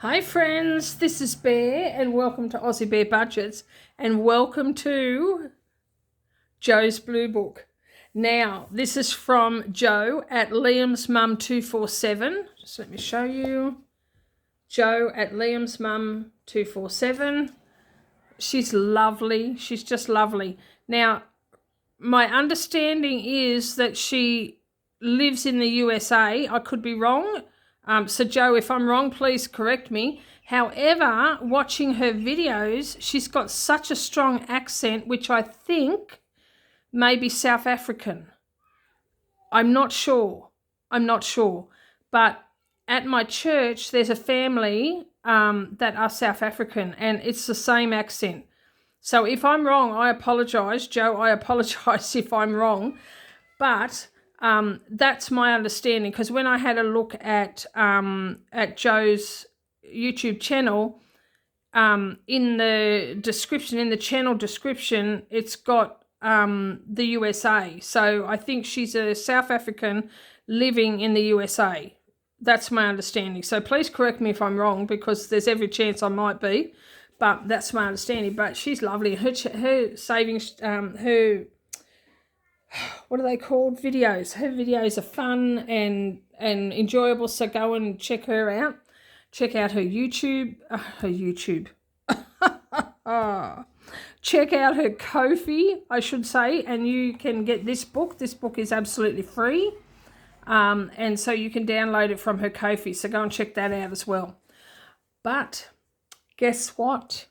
Hi friends, this is Bear and welcome to AussieBearBudgets and welcome to Joe's Blue Book. Now, this is from Joe at Liam's Mum 247. Just let me show you. Joe at Liam's Mum 247. She's lovely. She's just lovely. Now, my understanding is that she lives in the USA. I could be wrong. So Joe, if I'm wrong, please correct me. However, watching her videos, she's got such a strong accent, which I think may be South African. I'm not sure. But at my church, there's a family that are South African, and it's the same accent. So if I'm wrong, I apologise. Joe, I apologise if I'm wrong. But that's my understanding, because when I had a look at Joe's YouTube channel, in the description, in the channel description, it's got the USA. So I think she's a South African living in the USA. That's my understanding. So please correct me if I'm wrong, because there's every chance I might be. But that's my understanding. But she's lovely. Her savings, her, what are they called? Videos. Her videos are fun and enjoyable. So go and check her out. Check out her YouTube. Check out her Ko-fi, I should say, and you can get this book. This book is absolutely free. And so you can download it from her Ko-fi. So go and check that out as well. But guess what?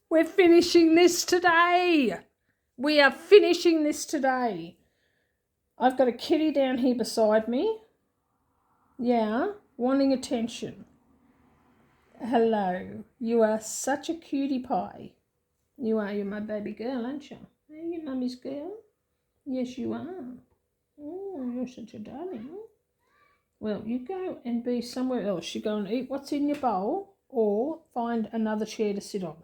We're finishing this today. We are finishing this today. I've got a kitty down here beside me. Yeah, wanting attention. Hello. You are such a cutie pie. You are. You're my baby girl, aren't you? Are you mummy's girl? Yes, you are. Oh, you're such a darling. Well, you go and be somewhere else. You go and eat what's in your bowl or find another chair to sit on.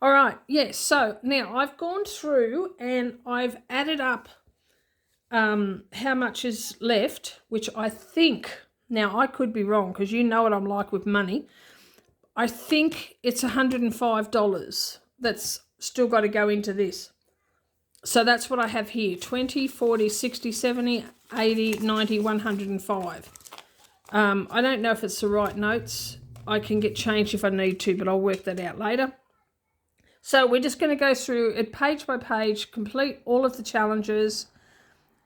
All right, yes, so now I've gone through and I've added up how much is left, which I think, now I could be wrong because you know what I'm like with money. I think it's $105 that's still got to go into this. So that's what I have here, 20, 40, 60, 70, 80, 90, 105. I don't know if it's the right notes. I can get changed if I need to, but I'll work that out later. So we're just going to go through it page by page, complete all of the challenges.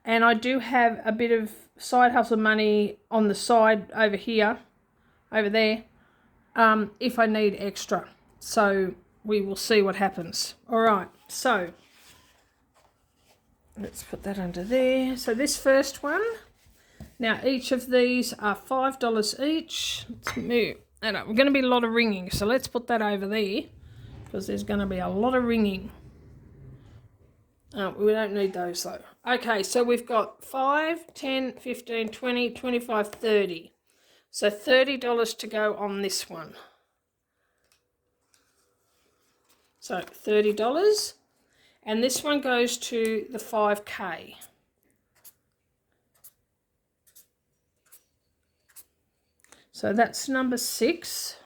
And I do have a bit of side hustle money on the side over here, over there, if I need extra. So we will see what happens. All right, so let's put that under there. So this first one, now each of these are $5 each. Let's move that up. We're going to be a lot of ringing, so let's put that over there, because there's going to be a lot of ringing. We don't need those though. Okay, so we've got 5, 10, 15, 20, 25, 30. So $30 to go on this one. So $30. And this one goes to the 5K. So that's number 6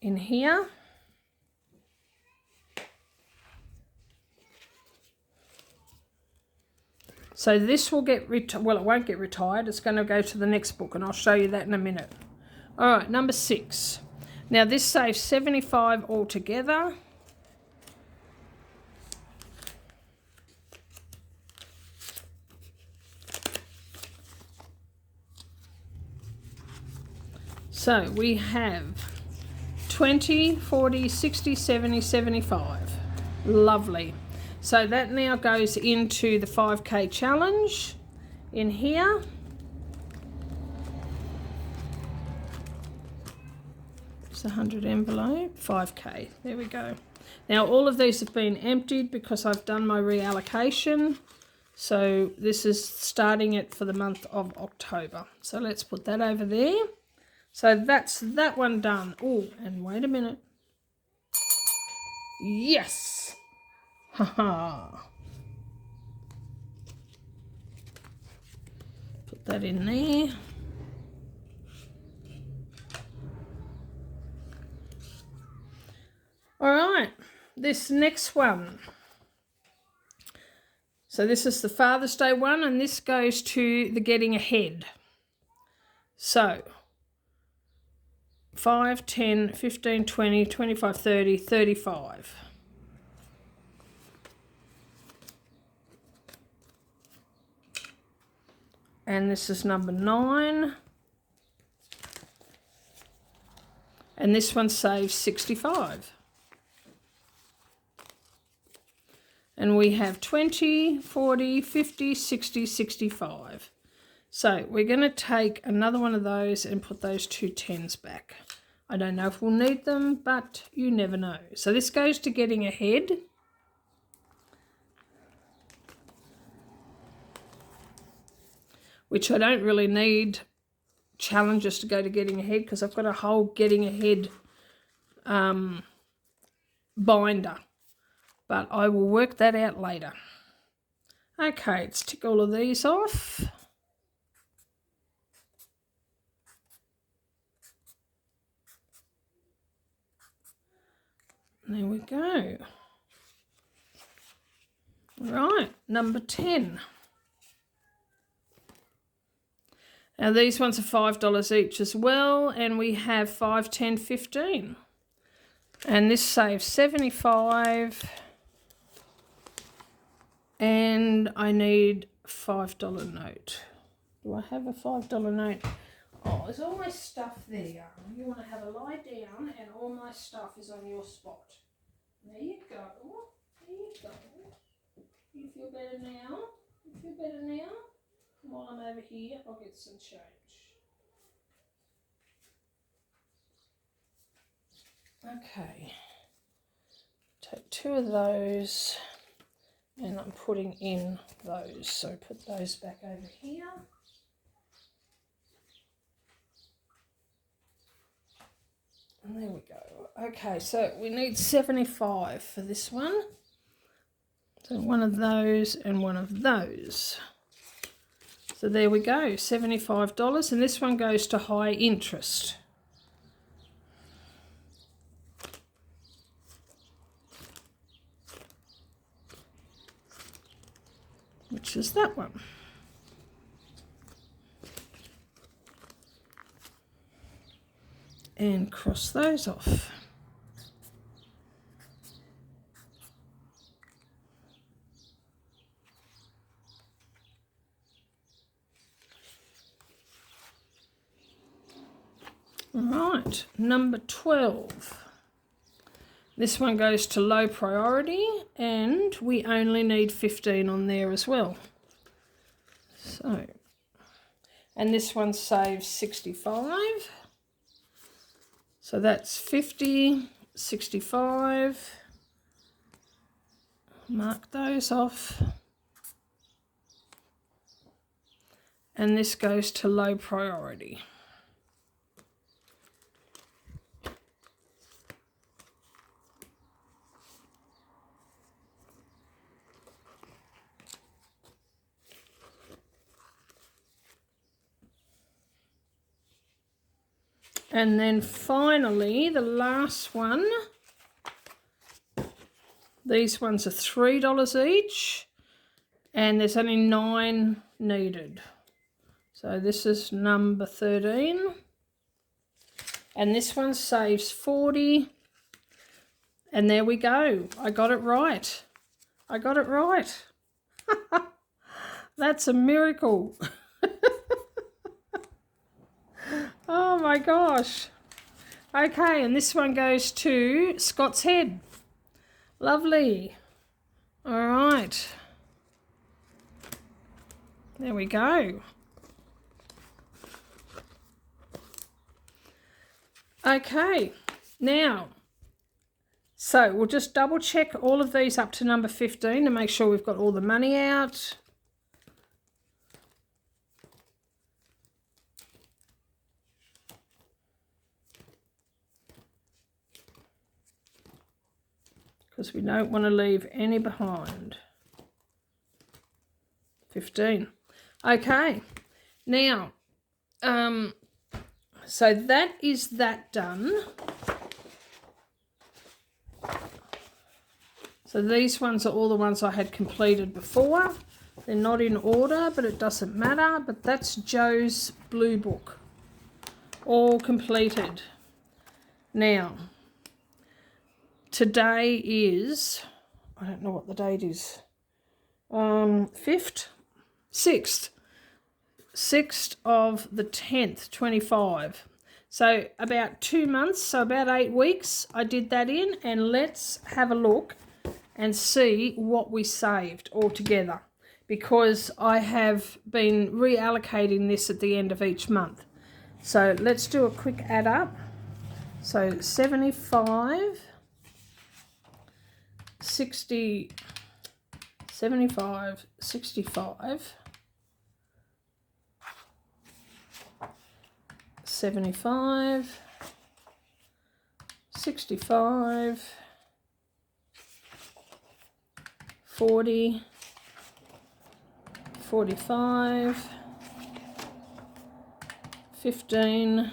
in here. So this will get, well, it won't get retired. It's going to go to the next book, and I'll show you that in a minute. All right, number 6. Now this saves $75 altogether. So we have 20, 40, 60, 70, 75. Lovely. So that now goes into the 5K challenge in here. It's 100 envelope, 5K. There we go. Now all of these have been emptied because I've done my reallocation. So this is starting it for the month of October. So let's put that over there. So that's that one done. Oh, and wait a minute. Yes. Haha. Put that in there. this next one. So this is the Father's Day one, and this goes to the getting ahead. So 5, 10, 15, 20, 25, 30, 35. And this is number 9. And this one saves 65. And we have 20, 40, 50, 60, 65. So we're going to take another one of those and put those 2 10s back. I don't know if we'll need them, but you never know. So this goes to getting ahead. Which I don't really need challenges to go to getting ahead because I've got a whole getting ahead binder. But I will work that out later. Okay, let's tick all of these off. There we go. Right, number 10. Now these ones are $5 each as well, and we have 5, 10, 15. And this saves 75. And I need a $5 note. Do I have a $5 note? Oh, there's all my stuff there. You want to have a lie down and all my stuff is on your spot. There you go. There you go. You feel better now? You feel better now? While I'm over here, I'll get some change. Okay. Take 2 of those. And I'm putting in those, so put those back over here. And there we go. Okay, so we need 75 for this one. So one of those and one of those. So there we go, $75. And this one goes to high interest. Which is that one. And cross those off. Right, number 12. This one goes to low priority, and we only need 15 on there as well. So, and this one saves 65. So that's 50, 65. Mark those off. And this goes to low priority. And then finally, the last one, these ones are $3 each, and there's only 9 needed. So this is number 13, and this one saves 40, and there we go. I got it right. I got it right. That's a miracle. Oh my gosh. Okay, and this one goes to Scott's Head. Lovely. All right. There we go. Okay, now, so we'll just double check all of these up to number 15 to make sure we've got all the money out. Because we don't want to leave any behind. 15. Okay, now, so that is that done. So these ones are all the ones I had completed before. They're not in order, but it doesn't matter. But that's Joe's blue book, all completed. Now, today is, I don't know what the date is, 6th of the 10th, 25. So about 2 months, so about 8 weeks I did that in, and let's have a look and see what we saved altogether, because I have been reallocating this at the end of each month. So let's do a quick add up. So 75, 60, 75, 65, 75, 65, 40, 45, 15,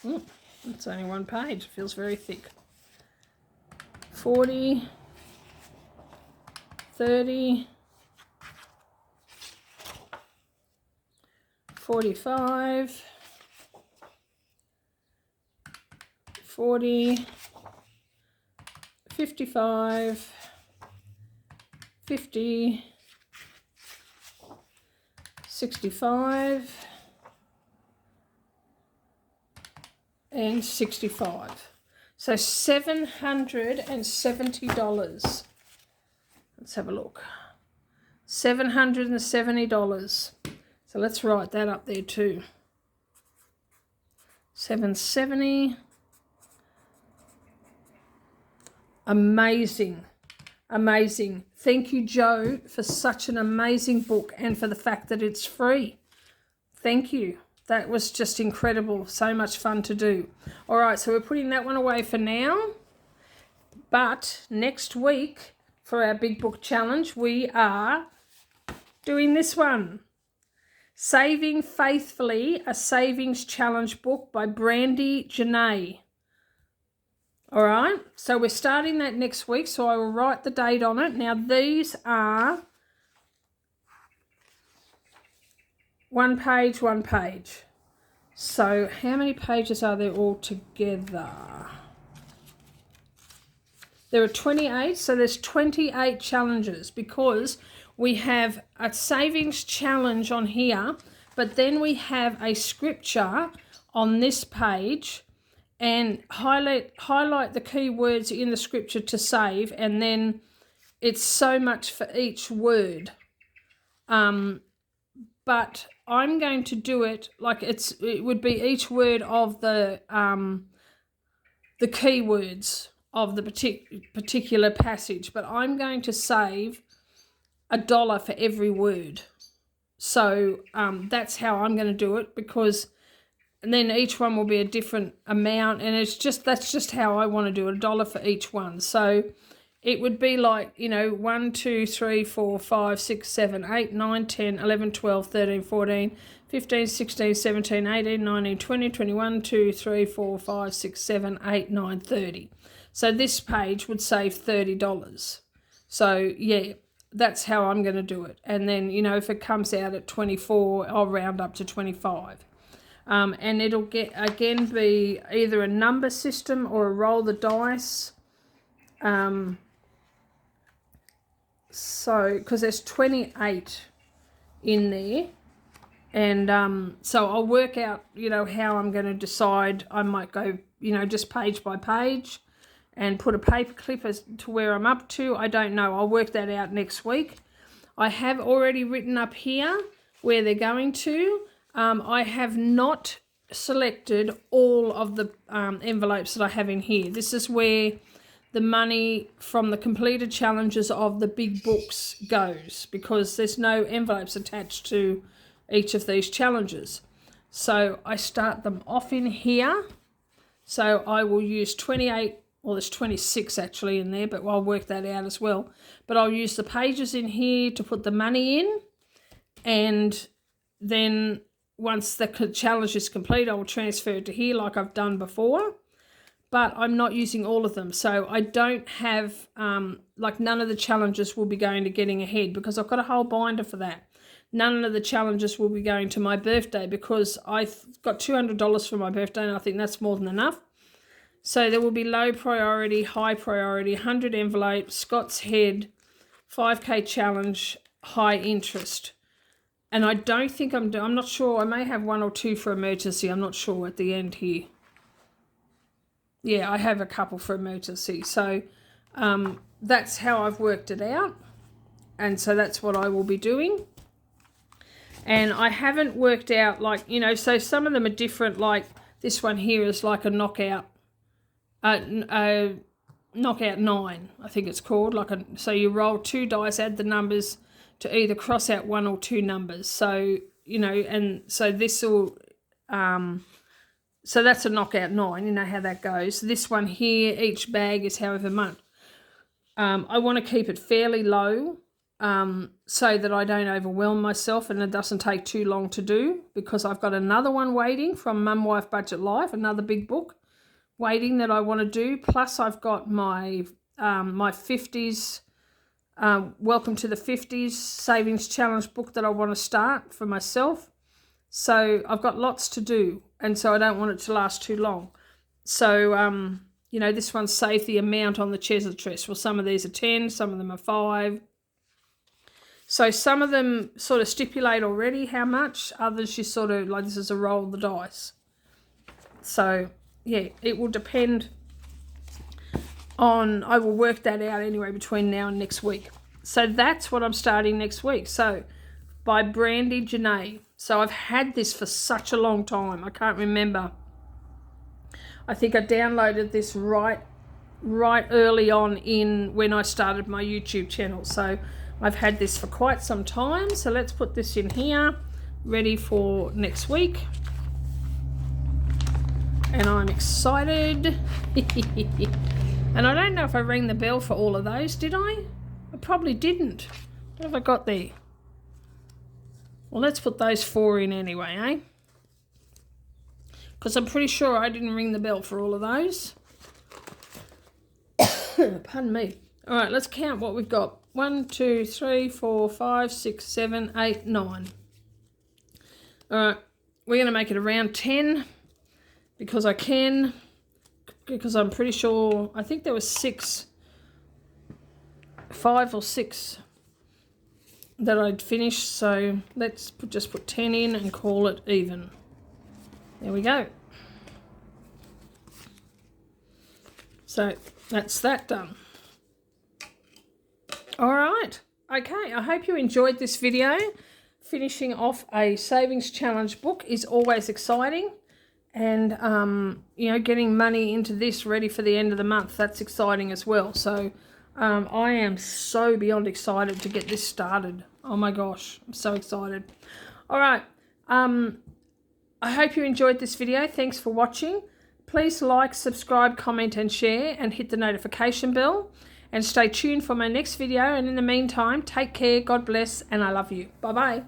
'It's only one page. It feels very thick. 40, 30, 45, 40, 55, 50, 65, and 65. So $770. Let's have a look. $770. So let's write that up there too. 770. Amazing. Amazing. Thank you, Joe, for such an amazing book and for the fact that it's free. Thank you. That was just incredible. So much fun to do. All right, so we're putting that one away for now. But next week, for our Big Book Challenge, we are doing this one. Saving Faithfully, a Savings Challenge book by Brandy Janae. All right, so we're starting that next week, so I will write the date on it. Now, these are one page. So how many pages are there all together? There are 28, so there's 28 challenges, because we have a savings challenge on here, but then we have a scripture on this page, and highlight the key words in the scripture to save, and then it's so much for each word. But I'm going to do it like it would be each word of the key words of the particular passage, but I'm going to save $1 for every word. So that's how I'm going to do it, because and then each one will be a different amount, and that's just how I want to do it, $1 for each one. So it would be like, 1, 2, 3, 4, 5, 6, 7, 8, 9, 10, 11, 12, 13, 14, 15, 16, 17, 18, 19, 20, 21, 2, 3, 4, 5, 6, 7, 8, 9, 30. So this page would save $30. So, yeah, that's how I'm going to do it. And then, if it comes out at 24, I'll round up to 25. And it'll be either a number system or a roll the dice. So, because there's 28 in there. And so I'll work out, how I'm going to decide. I might go, just page by page and put a paper clip as to where I'm up to. I don't know. I'll work that out next week. I have already written up here where they're going to. I have not selected all of the envelopes that I have in here. This is where the money from the completed challenges of the big books goes, because there's no envelopes attached to each of these challenges. So I start them off in here. So I will use 28, well, there's 26 actually in there, but I'll work that out as well. But I'll use the pages in here to put the money in, and then once the challenge is complete, I will transfer it to here like I've done before. But I'm not using all of them. So I don't have, like none of the challenges will be going to Getting Ahead because I've got a whole binder for that. None of the challenges will be going to my birthday because I've got $200 for my birthday and I think that's more than enough. So there will be low priority, high priority, 100 envelopes, Scott's Head, 5K challenge, high interest. And I don't think I'm not sure. I may have 1 or 2 for emergency. I'm not sure at the end here. Yeah, I have a couple for emergency. So that's how I've worked it out. And so that's what I will be doing. And I haven't worked out, like, you know, so some of them are different. Like this one here is like a knockout, knockout 9, I think it's called. So you roll 2 dice, add the numbers to either cross out 1 or 2 numbers. So, you know, and so this will, so that's a knockout 9, you know how that goes. This one here, each bag is however much. I want to keep it fairly low so that I don't overwhelm myself and it doesn't take too long to do, because I've got another one waiting from Mum Wife Budget Life, another big book waiting that I want to do. Plus I've got my my 50s, Welcome to the 50s Savings Challenge book that I want to start for myself. So I've got lots to do, and so I don't want it to last too long. So, you know, this one saved the amount on the Chesler Trust. Well, some of these are 10, some of them are 5. So some of them sort of stipulate already how much. Others you sort of, like, this is a roll of the dice. So, yeah, it will depend on, I will work that out anyway between now and next week. So that's what I'm starting next week. So by Brandy Janae. So I've had this for such a long time. I can't remember. I think I downloaded this right early on in when I started my YouTube channel. So I've had this for quite some time. So let's put this in here, ready for next week. And I'm excited. And I don't know if I rang the bell for all of those, did I? I probably didn't. What have I got there? Well, let's put those 4 in anyway, eh? Because I'm pretty sure I didn't ring the bell for all of those. Pardon me. All right, let's count what we've got. 1, 2, 3, 4, 5, 6, 7, 8, 9. All right, we're going to make it around 10 because I can, because I'm pretty sure, I think there was 5 or 6 that I'd finished. So let's just put 10 in and call it even. There we go. So that's that done. All right. Okay, I hope you enjoyed this video. Finishing off a savings challenge book is always exciting. And, you know, getting money into this ready for the end of the month, that's exciting as well. So I am so beyond excited to get this started. Oh my gosh, I'm so excited. All right. I hope you enjoyed this video. Thanks for watching. Please like, subscribe, comment and share, and hit the notification bell. And stay tuned for my next video. And in the meantime, take care, God bless, and I love you. Bye-bye.